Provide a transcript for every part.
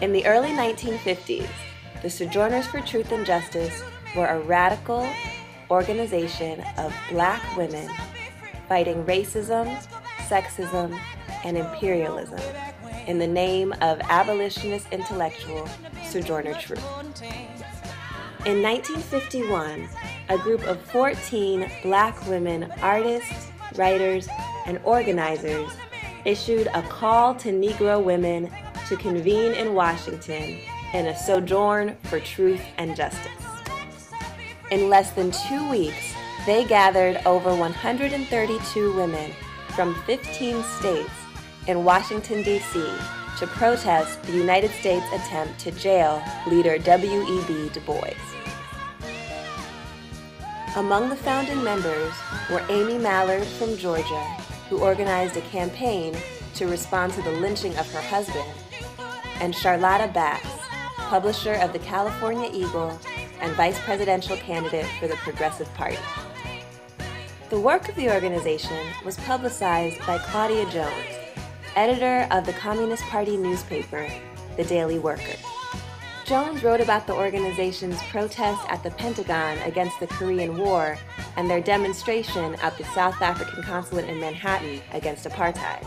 In the early 1950s, the Sojourners for Truth and Justice were a radical organization of Black women fighting racism, sexism, and imperialism in the name of abolitionist intellectual Sojourner Truth. In 1951, a group of 14 Black women artists, writers, and organizers issued a call to Negro women to convene in Washington in a sojourn for truth and justice. In less than 2 weeks, they gathered over 132 women from 15 states in Washington, D.C. to protest the United States' attempt to jail leader W.E.B. Du Bois. Among the founding members were Amy Mallard from Georgia, who organized a campaign to respond to the lynching of her husband, and Charlotta Bass, publisher of the California Eagle and vice presidential candidate for the Progressive Party. The work of the organization was publicized by Claudia Jones, editor of the Communist Party newspaper, The Daily Worker. Jones wrote about the organization's protest at the Pentagon against the Korean War and their demonstration at the South African consulate in Manhattan against apartheid.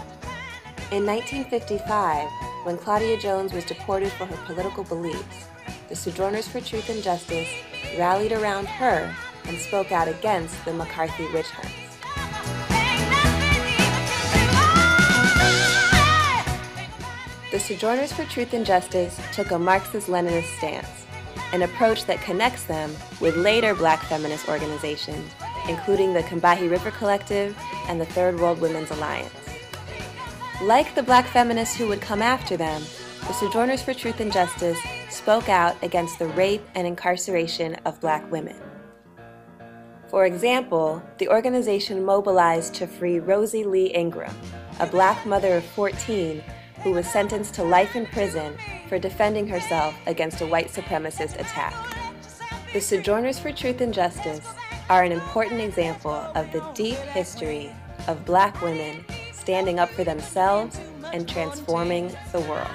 In 1955, when Claudia Jones was deported for her political beliefs, the Sojourners for Truth and Justice rallied around her and spoke out against the McCarthy witch hunts. The Sojourners for Truth and Justice took a Marxist-Leninist stance, an approach that connects them with later Black feminist organizations, including the Combahee River Collective and the Third World Women's Alliance. Like the Black feminists who would come after them, the Sojourners for Truth and Justice spoke out against the rape and incarceration of Black women. For example, the organization mobilized to free Rosie Lee Ingram, a Black mother of 14 who was sentenced to life in prison for defending herself against a white supremacist attack. The Sojourners for Truth and Justice are an important example of the deep history of Black women standing up for themselves and transforming the world.